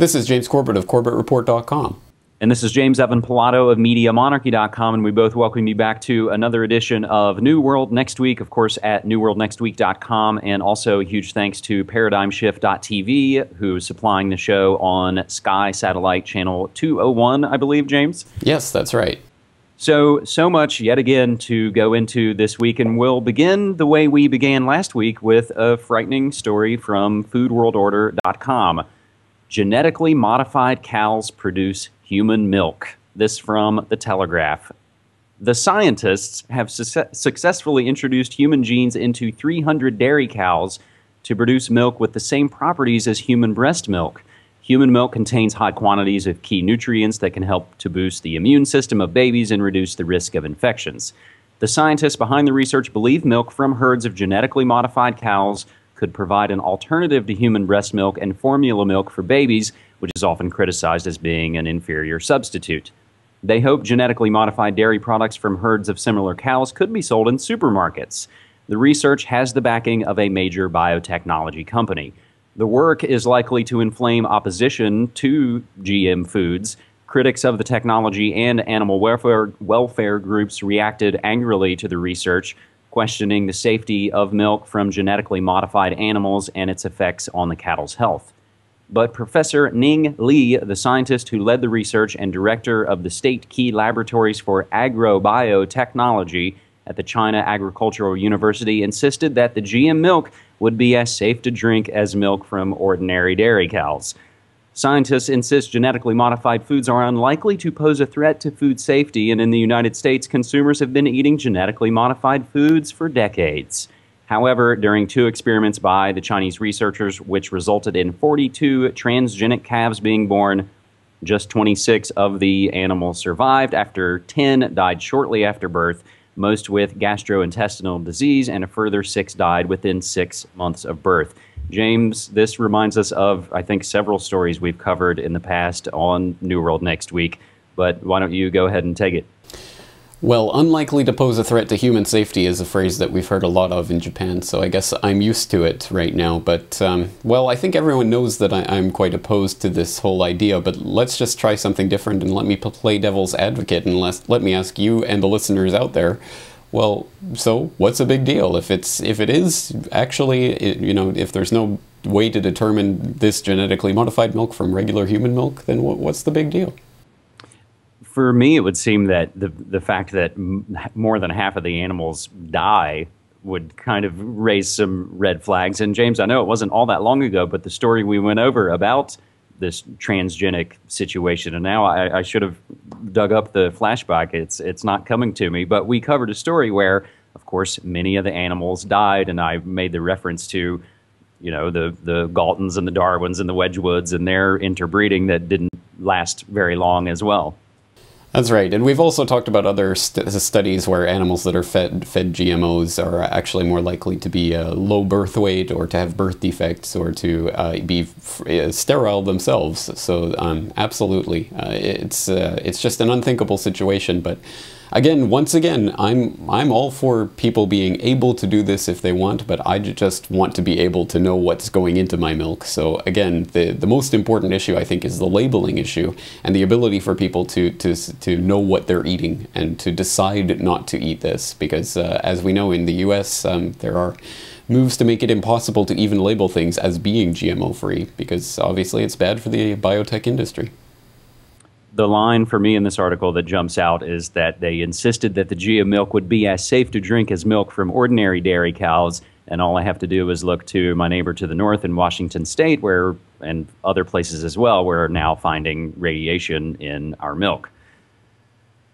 This is James Corbett of CorbettReport.com. And this is James Evan Pilato of MediaMonarchy.com, and we both welcome you back to another edition of New World Next Week, of course, at NewWorldNextWeek.com, and also a huge thanks to ParadigmShift.tv, who's supplying the show on Sky Satellite Channel 201, I believe, James? Yes, that's right. So much yet again to go into this week, and we'll begin the way we began last week with a frightening story from FoodWorldOrder.com. Genetically modified cows produce human milk. This from the Telegraph. The scientists have successfully introduced human genes into 300 dairy cows to produce milk with the same properties as human breast milk. Human milk contains high quantities of key nutrients that can help to boost the immune system of babies and reduce the risk of infections. The scientists behind the research believe milk from herds of genetically modified cows could provide an alternative to human breast milk and formula milk for babies, which is often criticized as being an inferior substitute. They hope genetically modified dairy products from herds of similar cows could be sold in supermarkets. The research has the backing of a major biotechnology company. The work is likely to inflame opposition to GM foods. Critics of the technology and animal welfare groups reacted angrily to the research, questioning the safety of milk from genetically modified animals and its effects on the cattle's health. But Professor Ning Li, the scientist who led the research and director of the State Key Laboratories for Agrobiotechnology at the China Agricultural University, insisted that the GM milk would be as safe to drink as milk from ordinary dairy cows. Scientists insist genetically modified foods are unlikely to pose a threat to food safety, and in the United States, consumers have been eating genetically modified foods for decades. However, during 2 experiments by the Chinese researchers, which resulted in 42 transgenic calves being born, just 26 of the animals survived after 10 died shortly after birth, most with gastrointestinal disease, and a further 6 died within 6 months of birth. James, this reminds us of, I think, several stories we've covered in the past on New World Next Week, but why don't you go ahead and take it? Well, unlikely to pose a threat to human safety is a phrase that we've heard a lot of in Japan, so I guess I'm used to it right now. But, well, I think everyone knows that I'm quite opposed to this whole idea, but let's just try something different and let me play devil's advocate and let me ask you and the listeners out there, well, so what's a big deal? If it is actually, you know, if there's no way to determine this genetically modified milk from regular human milk, then what's the big deal? For me, it would seem that the fact that more than half of the animals die would kind of raise some red flags. And James, I know it wasn't all that long ago, but the story we went over about this transgenic situation, and now I should have dug up the flashback. It's not coming to me, but we covered a story where, of course, many of the animals died, and I made the reference to, you know, the Galtons and the Darwins and the Wedgwoods and their interbreeding that didn't last very long as well. That's right, and we've also talked about other studies where animals that are fed GMOs are actually more likely to be low birth weight or to have birth defects or to be sterile themselves. So absolutely, it's just an unthinkable situation. But again, once again, I'm all for people being able to do this if they want, but I just want to be able to know what's going into my milk. So again, the most important issue, I think, is the labeling issue and the ability for people to know what they're eating and to decide not to eat this. Because as we know in the US, there are moves to make it impossible to even label things as being GMO-free, because obviously it's bad for the biotech industry. The line for me in this article that jumps out is that they insisted that the GM milk would be as safe to drink as milk from ordinary dairy cows, and all I have to do is look to my neighbor to the north in Washington State, where, and other places as well, we're now finding radiation in our milk.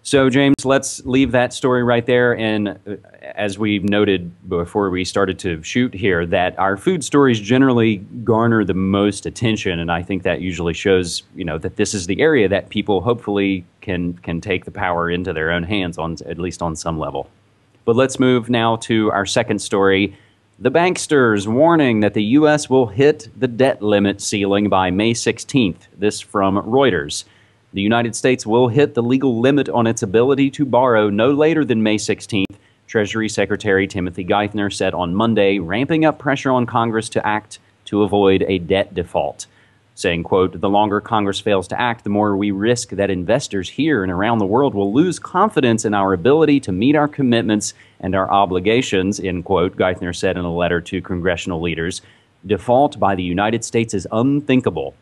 So, James, let's leave that story right there. And as we noted before we started to shoot here, that our food stories generally garner the most attention. And I think that usually shows, you know, that this is the area that people hopefully can take the power into their own hands, on at least on some level. But let's move now to our second story. The Banksters warning that the U.S. will hit the debt limit ceiling by May 16th. This from Reuters. The United States will hit the legal limit on its ability to borrow no later than May 16th, Treasury Secretary Timothy Geithner said on Monday, ramping up pressure on Congress to act to avoid a debt default. saying, quote, "The longer Congress fails to act, the more we risk that investors here and around the world will lose confidence in our ability to meet our commitments and our obligations," end quote, Geithner said in a letter to congressional leaders. "Default by the United States is unthinkable."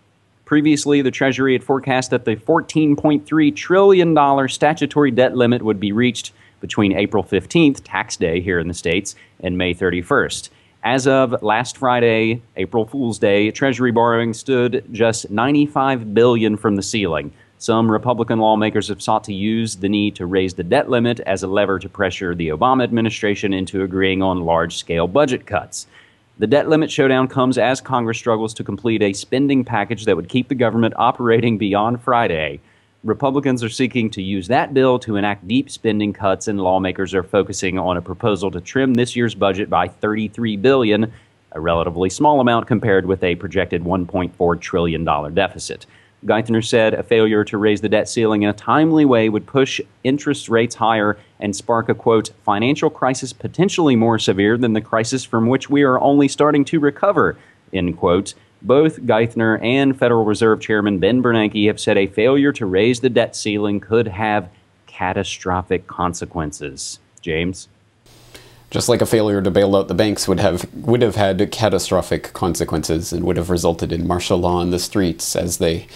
Previously, the Treasury had forecast that the $14.3 trillion statutory debt limit would be reached between April 15th, tax day here in the States, and May 31st. As of last Friday, April Fool's Day, Treasury borrowing stood just $95 billion from the ceiling. Some Republican lawmakers have sought to use the need to raise the debt limit as a lever to pressure the Obama administration into agreeing on large-scale budget cuts. The debt limit showdown comes as Congress struggles to complete a spending package that would keep the government operating beyond Friday. Republicans are seeking to use that bill to enact deep spending cuts, and lawmakers are focusing on a proposal to trim this year's budget by $33 billion, a relatively small amount compared with a projected $1.4 trillion deficit. Geithner said a failure to raise the debt ceiling in a timely way would push interest rates higher and spark a, quote, "financial crisis potentially more severe than the crisis from which we are only starting to recover," end quote. Both Geithner and Federal Reserve Chairman Ben Bernanke have said a failure to raise the debt ceiling could have catastrophic consequences. James? Just like a failure to bail out the banks would have had catastrophic consequences and would have resulted in martial law on the streets, as they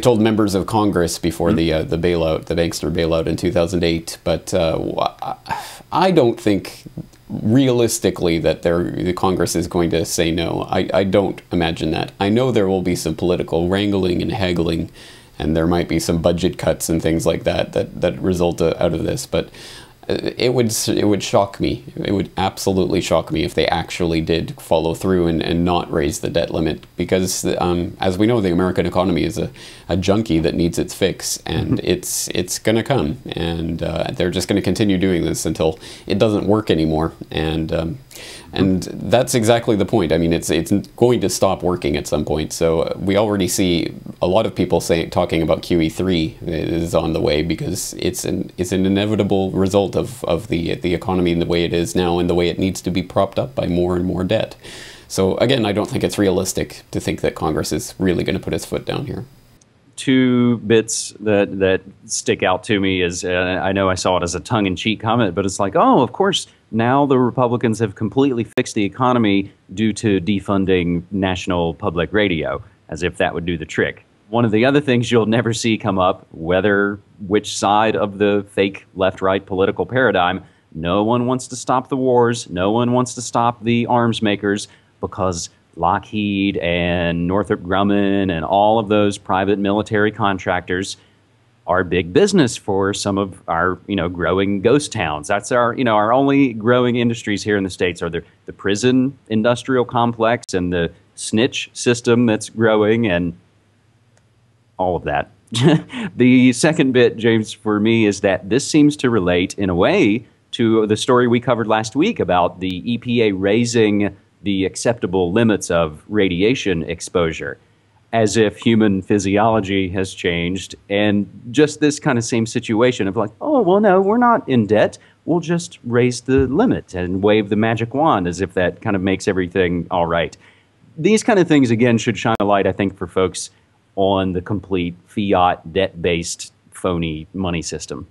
told members of Congress before the bailout, the Bankster bailout in 2008. But I don't think realistically that the Congress is going to say no. I don't imagine that. I know there will be some political wrangling and haggling, and there might be some budget cuts and things like that result out of this, but it would shock me. It would absolutely shock me if they actually did follow through and not raise the debt limit, because as we know, the American economy is a junkie that needs its fix, and it's going to come, and they're just going to continue doing this until it doesn't work anymore, and that's exactly the point. I mean, it's going to stop working at some point. So we already see a lot of people talking about QE3 is on the way, because it's an inevitable result of the economy and the way it is now and the way it needs to be propped up by more and more debt. So again, I don't think it's realistic to think that Congress is really going to put its foot down here. Two bits that stick out to me is, I know I saw it as a tongue-in-cheek comment, but it's like, oh, of course, now the Republicans have completely fixed the economy due to defunding national public radio, as if that would do the trick. One of the other things you'll never see come up, which side of the fake left-right political paradigm, no one wants to stop the wars, no one wants to stop the arms makers, because Lockheed and Northrop Grumman and all of those private military contractors are big business for some of our, growing ghost towns. That's our only growing industries here in the States are the prison industrial complex and the snitch system that's growing and all of that. The second bit, James, for me is that this seems to relate in a way to the story we covered last week about the EPA raising the acceptable limits of radiation exposure, as if human physiology has changed, and just this kind of same situation of like, oh, well, no, we're not in debt. We'll just raise the limit and wave the magic wand, as if that kind of makes everything all right. These kind of things, again, should shine a light, I think, for folks on the complete fiat, debt-based, phony money system.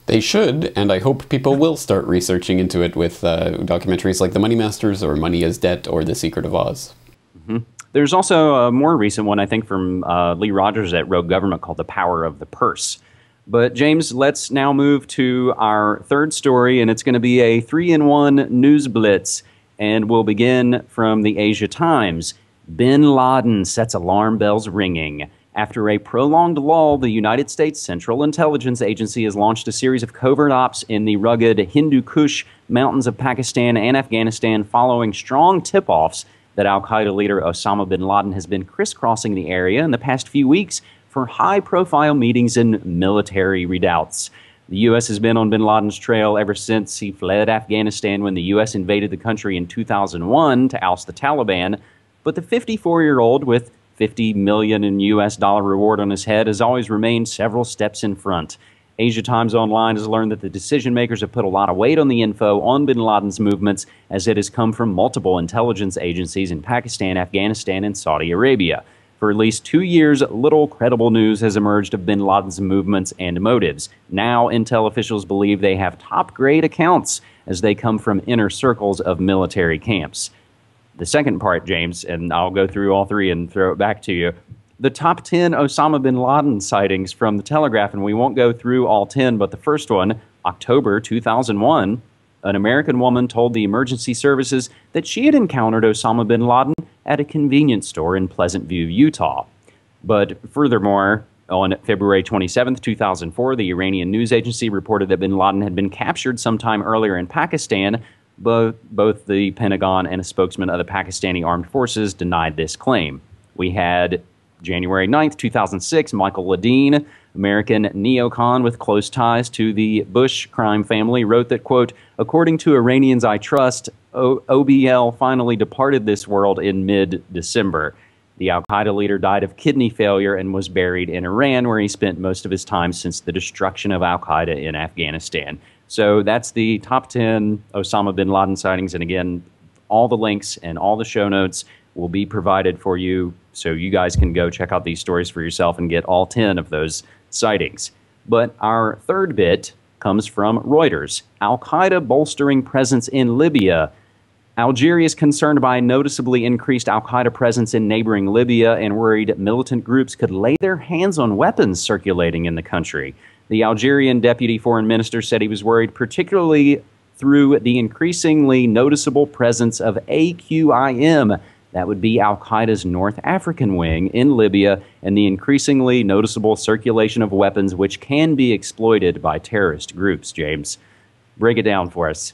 They should, and I hope people will start researching into it with documentaries like The Money Masters or Money as Debt or The Secret of Oz. Mm-hmm. There's also a more recent one, I think, from Lee Rogers at Rogue Government called The Power of the Purse. But James, let's now move to our third story, and it's going to be a 3-in-1 news blitz, and we'll begin from the Asia Times. Bin Laden sets alarm bells ringing. After a prolonged lull, the United States Central Intelligence Agency has launched a series of covert ops in the rugged Hindu Kush mountains of Pakistan and Afghanistan following strong tip-offs that Al-Qaeda leader Osama bin Laden has been crisscrossing the area in the past few weeks for high-profile meetings and military redoubts. The U.S. has been on bin Laden's trail ever since he fled Afghanistan when the U.S. invaded the country in 2001 to oust the Taliban, but the 54-year-old with $50 million in U.S. dollar reward on his head has always remained several steps in front. Asia Times Online has learned that the decision makers have put a lot of weight on the info on bin Laden's movements, as it has come from multiple intelligence agencies in Pakistan, Afghanistan, and Saudi Arabia. For at least 2 years, little credible news has emerged of bin Laden's movements and motives. Now, intel officials believe they have top-grade accounts as they come from inner circles of military camps. The second part, James, and I'll go through all three and throw it back to you. The top 10 Osama bin Laden sightings from the Telegraph, and we won't go through all 10, but the first one, October 2001, an American woman told the emergency services that she had encountered Osama bin Laden at a convenience store in Pleasant View, Utah. But furthermore, on February 27, 2004, the Iranian news agency reported that bin Laden had been captured sometime earlier in Pakistan. Both the Pentagon and a spokesman of the Pakistani Armed Forces denied this claim. We had January 9th, 2006, Michael Laden, American neocon with close ties to the Bush crime family, wrote that, quote, according to Iranians I trust, OBL finally departed this world in mid-December. The Al-Qaeda leader died of kidney failure and was buried in Iran, where he spent most of his time since the destruction of Al-Qaeda in Afghanistan. So that's the top 10 Osama bin Laden sightings. And again, all the links and all the show notes will be provided for you, so you guys can go check out these stories for yourself and get all 10 of those sightings. But our third bit comes from Reuters. Al-Qaeda bolstering presence in Libya. Algeria is concerned by noticeably increased Al-Qaeda presence in neighboring Libya and worried militant groups could lay their hands on weapons circulating in the country. The Algerian deputy foreign minister said he was worried particularly through the increasingly noticeable presence of AQIM, that would be Al-Qaeda's North African wing in Libya, and the increasingly noticeable circulation of weapons which can be exploited by terrorist groups. James, break it down for us.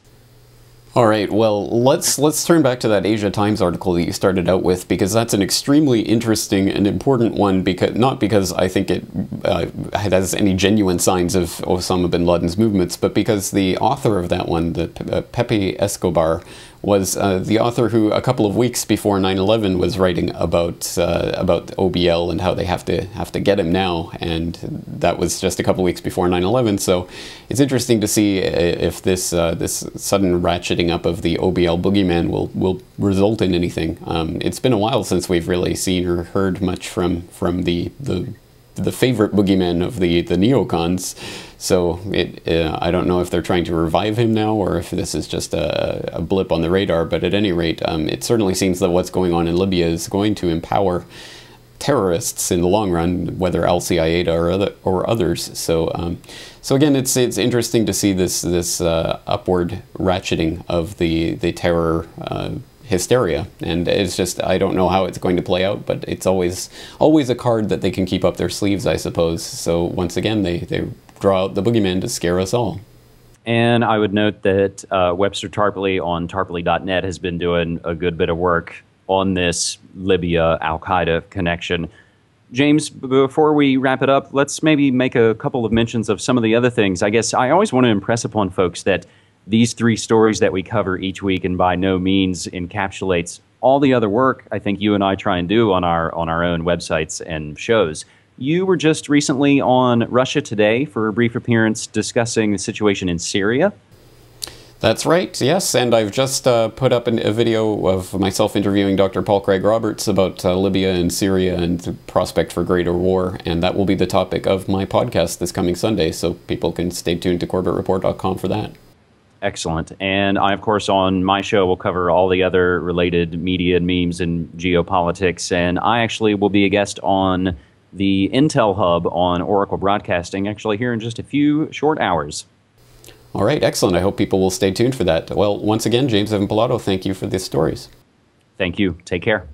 All right, well, let's turn back to that Asia Times article that you started out with, because that's an extremely interesting and important one, because not because I think it has any genuine signs of Osama bin Laden's movements, but because the author of that one, Pepe Escobar, was the author who a couple of weeks before 9/11 was writing about OBL and how they have to get him now, and that was just a couple of weeks before 9/11. So it's interesting to see if this sudden ratcheting up of the OBL boogeyman will result in anything. It's been a while since we've really seen or heard much from the favorite boogeyman of the neocons. So I don't know if they're trying to revive him now or if this is just a blip on the radar. But at any rate, it certainly seems that what's going on in Libya is going to empower terrorists in the long run, whether Al-Qaeda or others. So again, it's interesting to see this upward ratcheting of the terror hysteria, and it's just, I don't know how it's going to play out, but it's always a card that they can keep up their sleeves, I suppose. So once again, they draw out the boogeyman to scare us all. And I would note that Webster Tarpley on tarpley.net has been doing a good bit of work on this Libya Al-Qaeda connection. James, before we wrap it up, let's maybe make a couple of mentions of some of the other things. I guess I always want to impress upon folks that these three stories that we cover each week, and by no means encapsulates all the other work I think you and I try and do on our own websites and shows. You were just recently on Russia Today for a brief appearance discussing the situation in Syria. That's right, yes, and I've just put up a video of myself interviewing Dr. Paul Craig Roberts about Libya and Syria and the prospect for greater war, and that will be the topic of my podcast this coming Sunday, so people can stay tuned to CorbettReport.com for that. Excellent. And I, of course, on my show will cover all the other related media and memes and geopolitics, and I actually will be a guest on the Intel Hub on Oracle Broadcasting, actually here in just a few short hours. All right, excellent. I hope people will stay tuned for that. Well, once again, James Evan Pilato, thank you for these stories. Thank you. Take care.